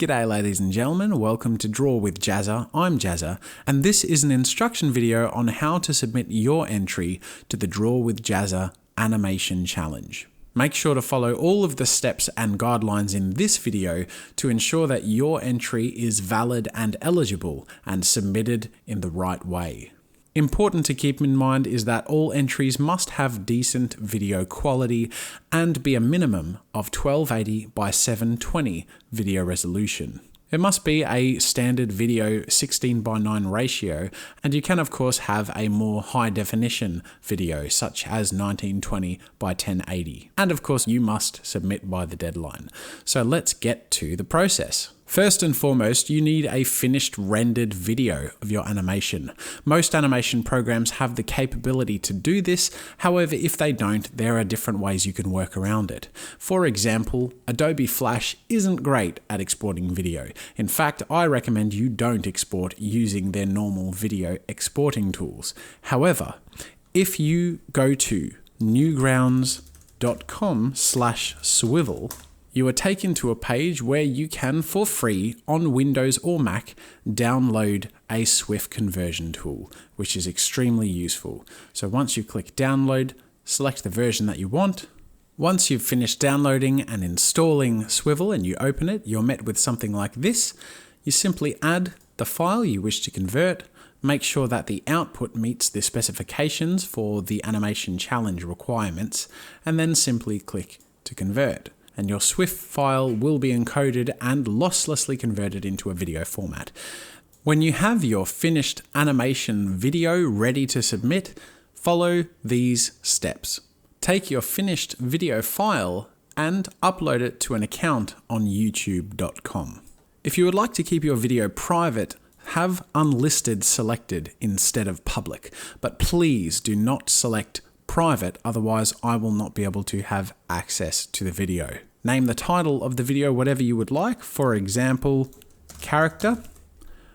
G'day ladies and gentlemen, welcome to Draw with Jazza. I'm Jazza, and this is an instruction video on how to submit your entry to the Draw with Jazza animation challenge. Make sure to follow all of the steps and guidelines in this video to ensure that your entry is valid and eligible and submitted in the right way. Important to keep in mind is that all entries must have decent video quality and be a minimum of 1280 by 720 video resolution. It must be a standard video 16:9 ratio, and you can of course have a more high definition video such as 1920 by 1080. And of course you must submit by the deadline. So let's get to the process. First and foremost, you need a finished rendered video of your animation. Most animation programs have the capability to do this. However, if they don't, there are different ways you can work around it. For example, Adobe Flash isn't great at exporting video. In fact, I recommend you don't export using their normal video exporting tools. However, if you go to newgrounds.com/swivel, you are taken to a page where you can, for free, on Windows or Mac, download a Swift conversion tool, which is extremely useful. So once you click download, select the version that you want. Once you've finished downloading and installing Swivel and you open it, you're met with something like this. You simply add the file you wish to convert, make sure that the output meets the specifications for the animation challenge requirements, and then simply click to convert. And your Swift file will be encoded and losslessly converted into a video format. When you have your finished animation video ready to submit, follow these steps. Take your finished video file and upload it to an account on youtube.com. If you would like to keep your video private, have Unlisted selected instead of public, but please do not select private, otherwise I will not be able to have access to the video. Name the title of the video whatever you would like, for example, character.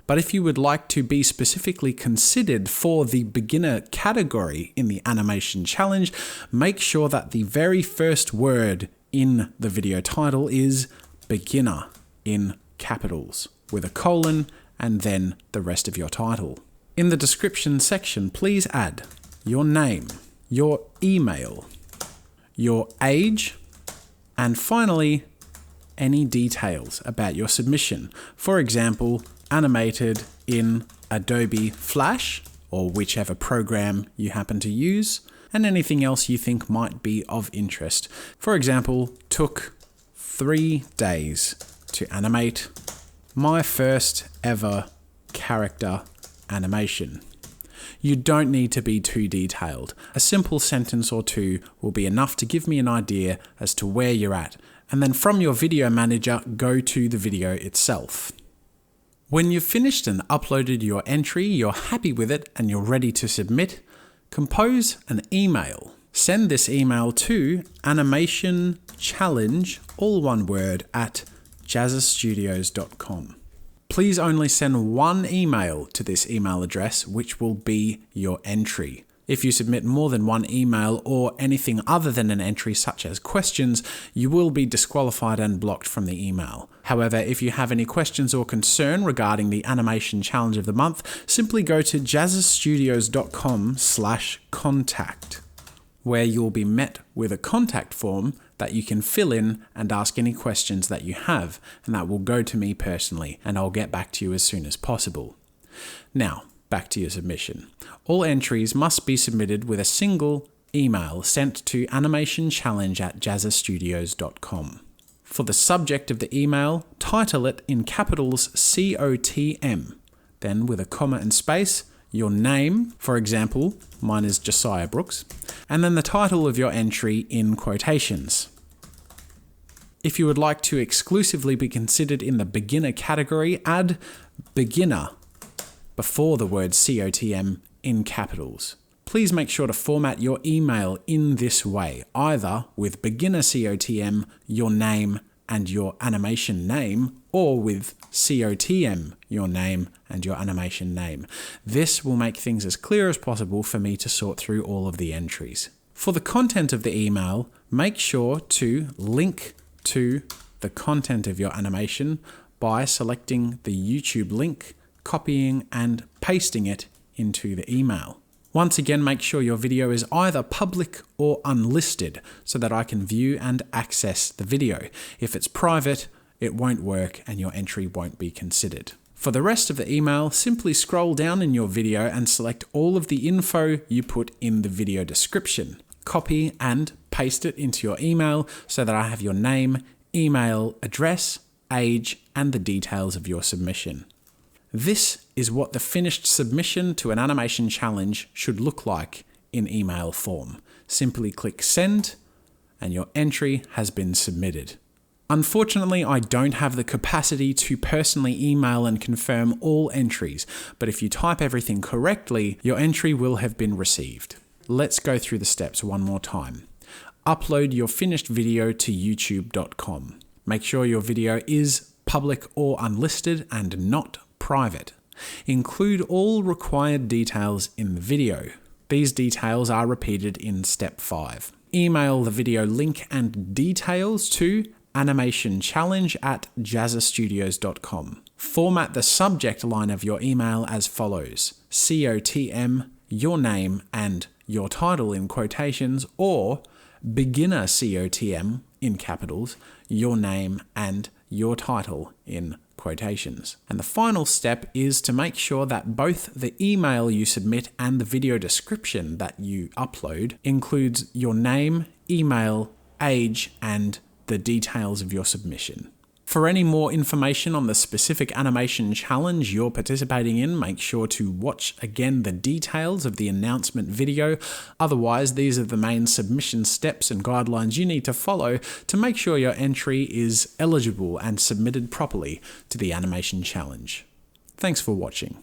But if you would like to be specifically considered for the beginner category in the animation challenge, make sure that the very first word in the video title is beginner in capitals with a colon and then the rest of your title. In the description section, please add your name, your email, your age, and finally, any details about your submission. For example, animated in Adobe Flash or whichever program you happen to use, and anything else you think might be of interest. For example, took 3 days to animate my first ever character animation. You don't need to be too detailed. A simple sentence or two will be enough to give me an idea as to where you're at. And then from your video manager, go to the video itself. When you've finished and uploaded your entry, you're happy with it and you're ready to submit, compose an email. Send this email to animationchallenge, all one word, at jazzastudios.com. Please only send one email to this email address, which will be your entry. If you submit more than one email or anything other than an entry such as questions, you will be disqualified and blocked from the email. However, if you have any questions or concern regarding the animation challenge of the month, simply go to jazzastudios.com/contact, where you'll be met with a contact form that you can fill in and ask any questions that you have, and that will go to me personally, and I'll get back to you as soon as possible. Now, back to your submission. All entries must be submitted with a single email sent to animationchallenge@jazzastudios.com. For the subject of the email, title it in capitals COTM, then with a comma and space, your name, for example, mine is Josiah Brooks, and then the title of your entry in quotations. If you would like to exclusively be considered in the beginner category, add beginner before the word COTM in capitals. Please make sure to format your email in this way, either with beginner COTM, your name and your animation name, or with COTM, your name and your animation name. This will make things as clear as possible for me to sort through all of the entries. For the content of the email, make sure to link to the content of your animation by selecting the YouTube link, copying and pasting it into the email. Once again, make sure your video is either public or unlisted so that I can view and access the video. If it's private, it won't work and your entry won't be considered. For the rest of the email, simply scroll down in your video and select all of the info you put in the video description. Copy and paste it into your email so that I have your name, email, address, age, and the details of your submission. This is what the finished submission to an animation challenge should look like in email form. Simply click send and your entry has been submitted. Unfortunately, I don't have the capacity to personally email and confirm all entries, but if you type everything correctly, your entry will have been received. Let's go through the steps one more time. Upload your finished video to youtube.com. Make sure your video is public or unlisted and not private. Include all required details in the video. These details are repeated in step 5. Email the video link and details to animationchallenge@jazzastudios.com. Format the subject line of your email as follows: COTM, your name and your title in quotations, or beginner COTM in capitals, your name and your title in quotations. And the final step is to make sure that both the email you submit and the video description that you upload includes your name, email, age, and the details of your submission. For any more information on the specific animation challenge you're participating in, make sure to watch again the details of the announcement video. Otherwise, these are the main submission steps and guidelines you need to follow to make sure your entry is eligible and submitted properly to the animation challenge. Thanks for watching.